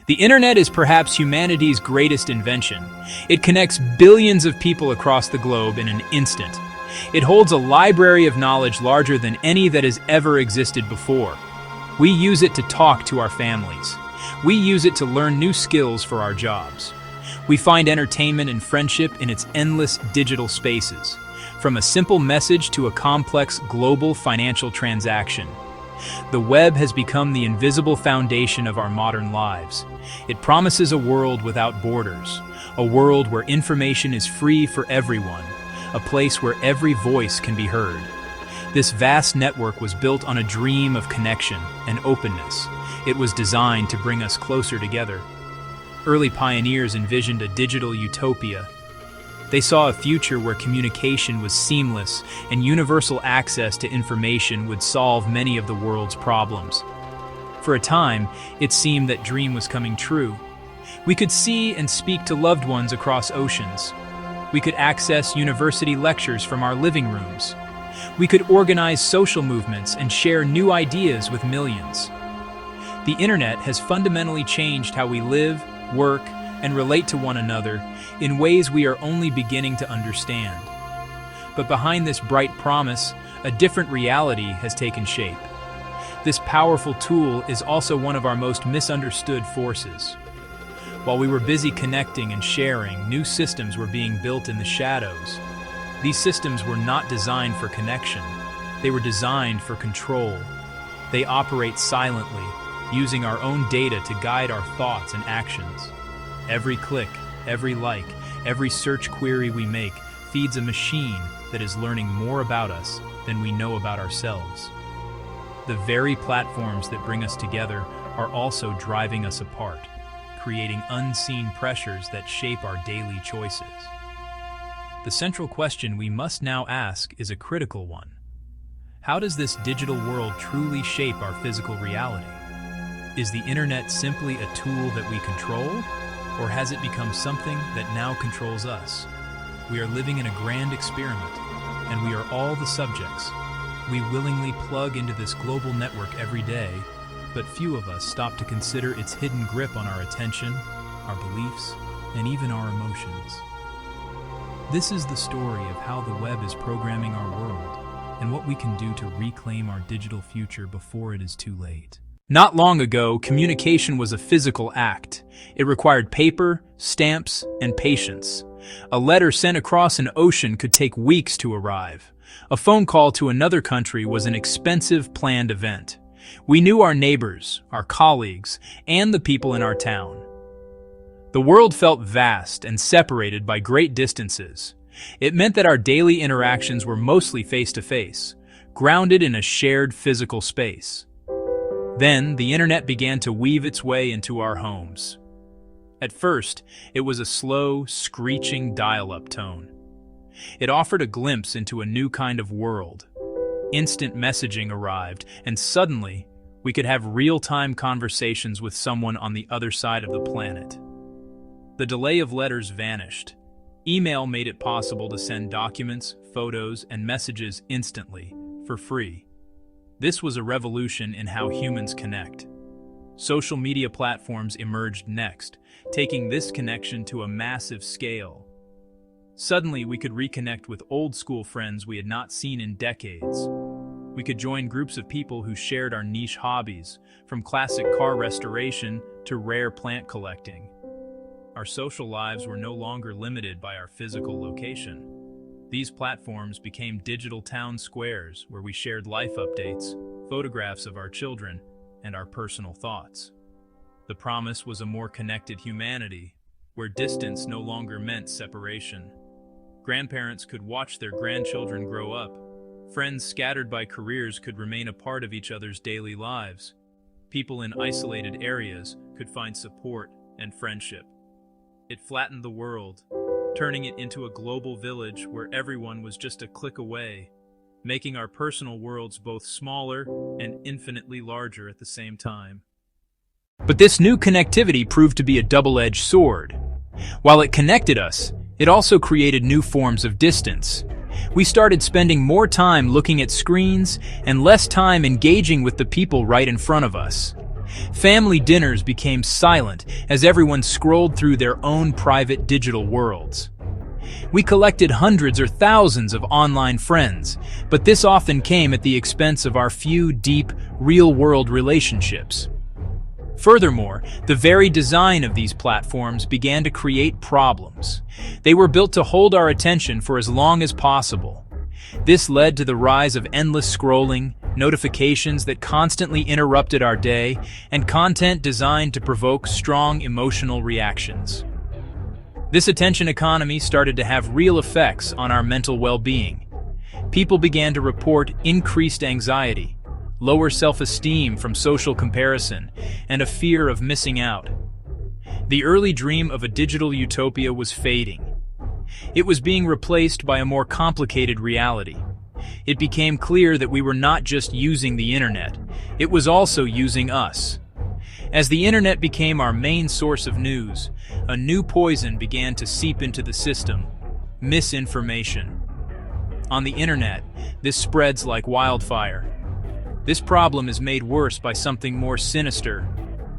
The internet is perhaps humanity's greatest invention. It connects billions of people across the globe in an instant. It holds a library of knowledge larger than any that has ever existed before. We use it to talk to our families. We use it to learn new skills for our jobs. We find entertainment and friendship in its endless digital spaces, from a simple message to a complex global financial transaction. The web has become the invisible foundation of our modern lives. It promises a world without borders, a world where information is free for everyone, a place where every voice can be heard. This vast network was built on a dream of connection and openness. It was designed to bring us closer together. Early pioneers envisioned a digital utopia. They saw a future where communication was seamless and universal access to information would solve many of the world's problems. For a time, it seemed that dream was coming true. We could see and speak to loved ones across oceans. We could access university lectures from our living rooms. We could organize social movements and share new ideas with millions. The internet has fundamentally changed how we live, work, and relate to one another in ways we are only beginning to understand. But behind this bright promise, a different reality has taken shape. This powerful tool is also one of our most misunderstood forces. While we were busy connecting and sharing, new systems were being built in the shadows. These systems were not designed for connection. They were designed for control. They operate silently, using our own data to guide our thoughts and actions. Every click, every like, every search query we make feeds a machine that is learning more about us than we know about ourselves. The very platforms that bring us together are also driving us apart, creating unseen pressures that shape our daily choices. The central question we must now ask is a critical one. How does this digital world truly shape our physical reality? Is the internet simply a tool that we control, or has it become something that now controls us? We are living in a grand experiment, and we are all the subjects. We willingly plug into this global network every day, but few of us stop to consider its hidden grip on our attention, our beliefs, and even our emotions. This is the story of how the web is programming our world, and what we can do to reclaim our digital future before it is too late. Not long ago, communication was a physical act. It required paper, stamps, and patience. A letter sent across an ocean could take weeks to arrive. A phone call to another country was an expensive, planned event. We knew our neighbors, our colleagues, and the people in our town. The world felt vast and separated by great distances. It meant that our daily interactions were mostly face-to-face, grounded in a shared physical space. Then, the internet began to weave its way into our homes. At first, it was a slow, screeching dial-up tone. It offered a glimpse into a new kind of world. Instant messaging arrived, and suddenly, we could have real-time conversations with someone on the other side of the planet. The delay of letters vanished. Email made it possible to send documents, photos, and messages instantly, for free. This was a revolution in how humans connect. Social media platforms emerged next, taking this connection to a massive scale. Suddenly, we could reconnect with old-school friends we had not seen in decades. We could join groups of people who shared our niche hobbies, from classic car restoration to rare plant collecting. Our social lives were no longer limited by our physical location. These platforms became digital town squares where we shared life updates, photographs of our children, and our personal thoughts. The promise was a more connected humanity, where distance no longer meant separation. Grandparents could watch their grandchildren grow up. Friends scattered by careers could remain a part of each other's daily lives. People in isolated areas could find support and friendship. It flattened the world, turning it into a global village where everyone was just a click away, making our personal worlds both smaller and infinitely larger at the same time. But this new connectivity proved to be a double-edged sword. While it connected us, it also created new forms of distance. We started spending more time looking at screens and less time engaging with the people right in front of us. Family dinners became silent as everyone scrolled through their own private digital worlds. We collected hundreds or thousands of online friends, but this often came at the expense of our few deep, real-world relationships. Furthermore, the very design of these platforms began to create problems. They were built to hold our attention for as long as possible. This led to the rise of endless scrolling, notifications that constantly interrupted our day, and content designed to provoke strong emotional reactions. This attention economy started to have real effects on our mental well-being. People began to report increased anxiety, lower self-esteem from social comparison, and a fear of missing out. The early dream of a digital utopia was fading. It was being replaced by a more complicated reality. It became clear that we were not just using the internet, it was also using us. As the internet became our main source of news, a new poison began to seep into the system: misinformation. On the internet, this spreads like wildfire. This problem is made worse by something more sinister: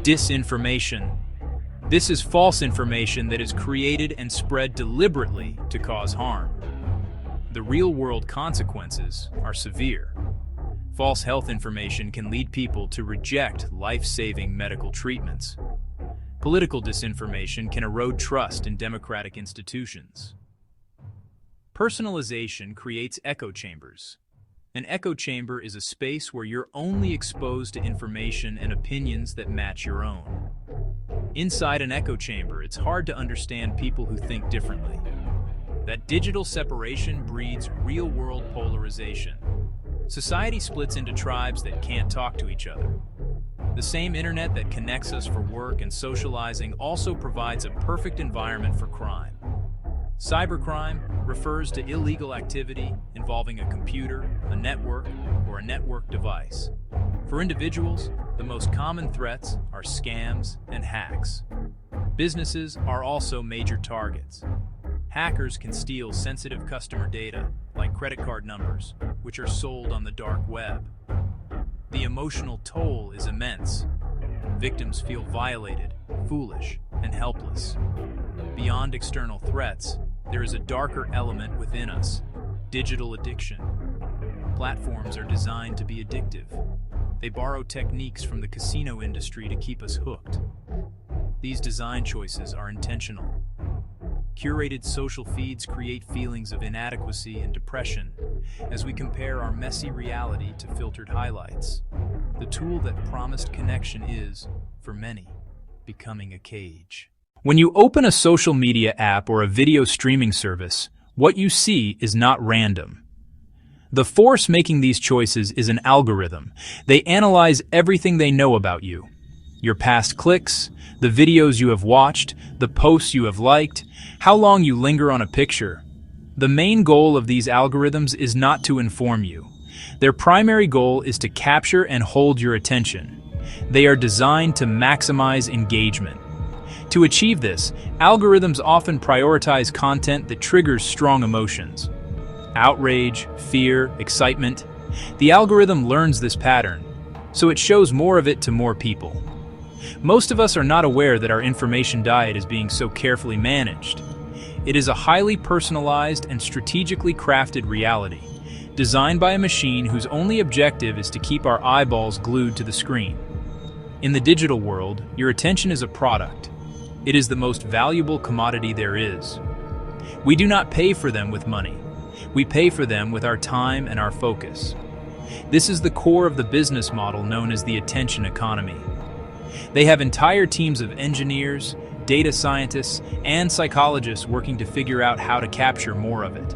disinformation. This is false information that is created and spread deliberately to cause harm. The real-world consequences are severe. False health information can lead people to reject life-saving medical treatments. Political disinformation can erode trust in democratic institutions. Personalization creates echo chambers. An echo chamber is a space where you're only exposed to information and opinions that match your own. Inside an echo chamber, it's hard to understand people who think differently. That digital separation breeds real-world polarization. Society splits into tribes that can't talk to each other. The same internet that connects us for work and socializing also provides a perfect environment for crime. Cybercrime refers to illegal activity involving a computer, a network, or a network device. For individuals, the most common threats are scams and hacks. Businesses are also major targets. Hackers can steal sensitive customer data, like credit card numbers, which are sold on the dark web. The emotional toll is immense. Victims feel violated, foolish, and helpless. Beyond external threats, there is a darker element within us: digital addiction. Platforms are designed to be addictive. They borrow techniques from the casino industry to keep us hooked. These design choices are intentional. Curated social feeds create feelings of inadequacy and depression as we compare our messy reality to filtered highlights. The tool that promised connection is, for many, becoming a cage. When you open a social media app or a video streaming service, what you see is not random. The force making these choices is an algorithm. They analyze everything they know about you: your past clicks, the videos you have watched, the posts you have liked, how long you linger on a picture. The main goal of these algorithms is not to inform you. Their primary goal is to capture and hold your attention. They are designed to maximize engagement. To achieve this, algorithms often prioritize content that triggers strong emotions: outrage, fear, excitement. The algorithm learns this pattern, so it shows more of it to more people. Most of us are not aware that our information diet is being so carefully managed. It is a highly personalized and strategically crafted reality, designed by a machine whose only objective is to keep our eyeballs glued to the screen. In the digital world, your attention is a product. It is the most valuable commodity there is. We do not pay for them with money. We pay for them with our time and our focus. This is the core of the business model known as the attention economy. They have entire teams of engineers, data scientists, and psychologists working to figure out how to capture more of it.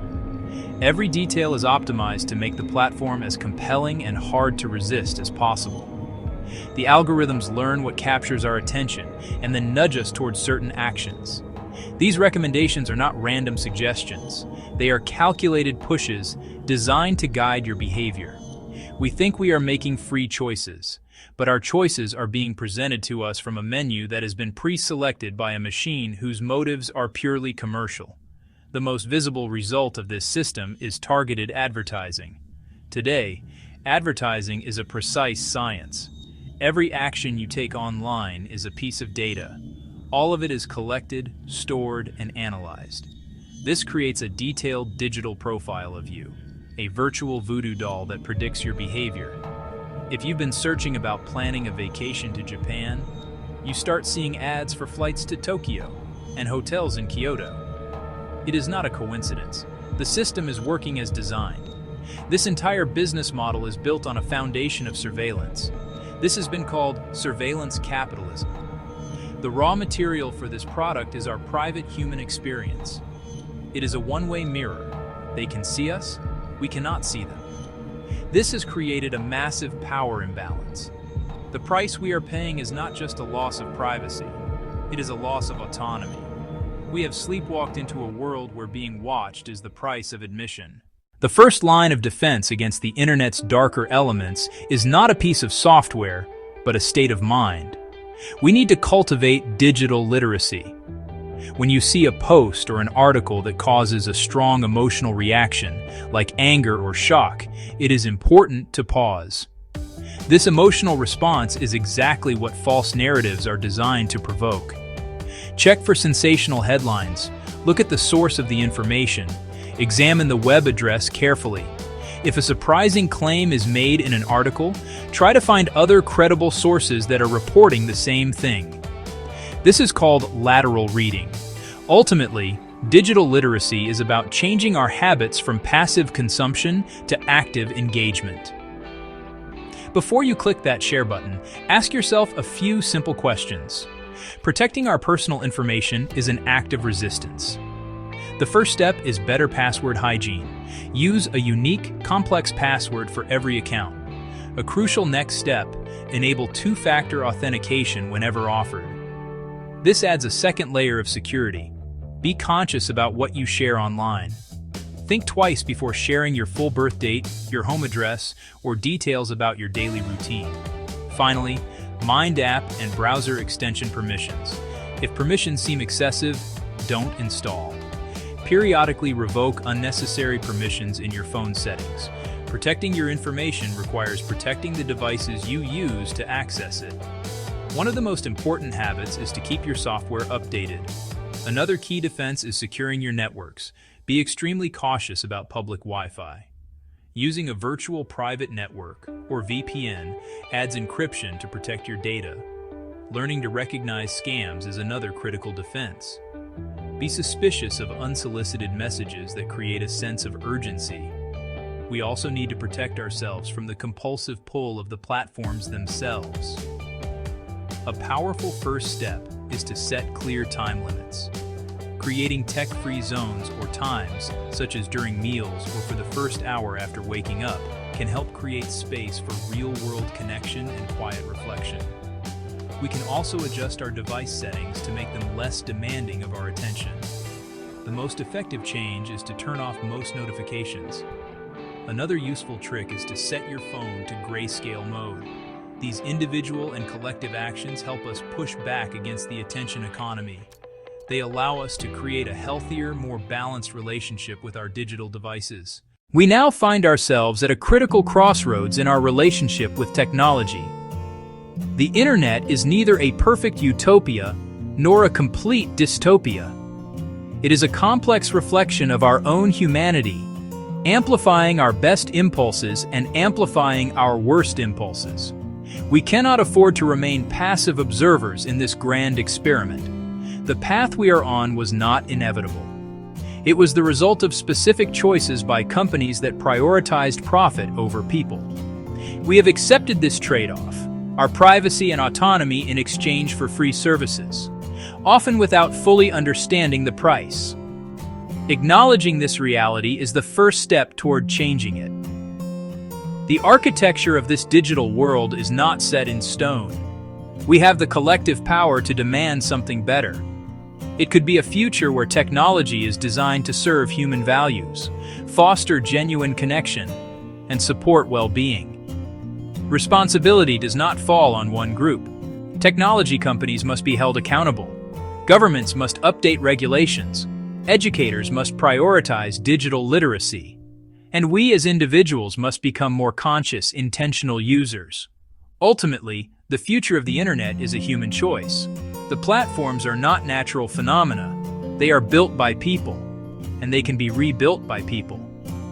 Every detail is optimized to make the platform as compelling and hard to resist as possible. The algorithms learn what captures our attention and then nudge us towards certain actions. These recommendations are not random suggestions. They are calculated pushes designed to guide your behavior. We think we are making free choices, but our choices are being presented to us from a menu that has been pre-selected by a machine whose motives are purely commercial. The most visible result of this system is targeted advertising. Today, advertising is a precise science. Every action you take online is a piece of data. All of it is collected, stored, and analyzed. This creates a detailed digital profile of you, a virtual voodoo doll that predicts your behavior. If you've been searching about planning a vacation to Japan, you start seeing ads for flights to Tokyo and hotels in Kyoto. It is not a coincidence. The system is working as designed. This entire business model is built on a foundation of surveillance. This has been called surveillance capitalism. The raw material for this product is our private human experience. It is a one-way mirror. They can see us, we cannot see them. This has created a massive power imbalance. The price we are paying is not just a loss of privacy, it is a loss of autonomy. We have sleepwalked into a world where being watched is the price of admission. The first line of defense against the internet's darker elements is not a piece of software, but a state of mind. We need to cultivate digital literacy. When you see a post or an article that causes a strong emotional reaction, like anger or shock, it is important to pause. This emotional response is exactly what false narratives are designed to provoke. Check for sensational headlines, look at the source of the information, examine the web address carefully. If a surprising claim is made in an article, try to find other credible sources that are reporting the same thing. This is called lateral reading. Ultimately, digital literacy is about changing our habits from passive consumption to active engagement. Before you click that share button, ask yourself a few simple questions. Protecting our personal information is an act of resistance. The first step is better password hygiene. Use a unique, complex password for every account. A crucial next step, enable two-factor authentication whenever offered. This adds a second layer of security. Be conscious about what you share online. Think twice before sharing your full birth date, your home address, or details about your daily routine. Finally, mind app and browser extension permissions. If permissions seem excessive, don't install. Periodically revoke unnecessary permissions in your phone settings. Protecting your information requires protecting the devices you use to access it. One of the most important habits is to keep your software updated. Another key defense is securing your networks. Be extremely cautious about public Wi-Fi. Using a virtual private network, or VPN, adds encryption to protect your data. Learning to recognize scams is another critical defense. Be suspicious of unsolicited messages that create a sense of urgency. We also need to protect ourselves from the compulsive pull of the platforms themselves. A powerful first step is to set clear time limits. Creating tech-free zones or times, such as during meals or for the first hour after waking up, can help create space for real-world connection and quiet reflection. We can also adjust our device settings to make them less demanding of our attention. The most effective change is to turn off most notifications. Another useful trick is to set your phone to grayscale mode. These individual and collective actions help us push back against the attention economy. They allow us to create a healthier, more balanced relationship with our digital devices. We now find ourselves at a critical crossroads in our relationship with technology. The internet is neither a perfect utopia nor a complete dystopia. It is a complex reflection of our own humanity, amplifying our best impulses and amplifying our worst impulses. We cannot afford to remain passive observers in this grand experiment. The path we are on was not inevitable. It was the result of specific choices by companies that prioritized profit over people. We have accepted this trade-off, our privacy and autonomy in exchange for free services, often without fully understanding the price. Acknowledging this reality is the first step toward changing it. The architecture of this digital world is not set in stone. We have the collective power to demand something better. It could be a future where technology is designed to serve human values, foster genuine connection, and support well-being. Responsibility does not fall on one group. Technology companies must be held accountable. Governments must update regulations. Educators must prioritize digital literacy. And we as individuals must become more conscious, intentional users. Ultimately, The future of the internet is a human choice. The platforms are not natural phenomena. They are built by people, and they can be rebuilt by people.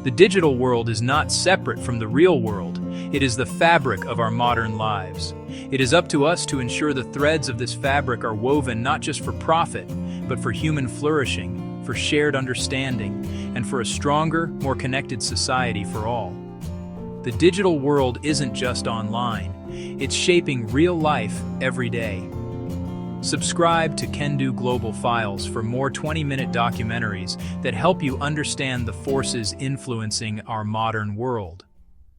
The digital world is not separate from the real world. It is the fabric of our modern lives. It is up to us to ensure the threads of this fabric are woven not just for profit, but for human flourishing, for shared understanding, and for a stronger, more connected society for all. The digital world isn't just online. It's shaping real life every day. Subscribe to Kendu Global Files for more 20-minute documentaries that help you understand the forces influencing our modern world.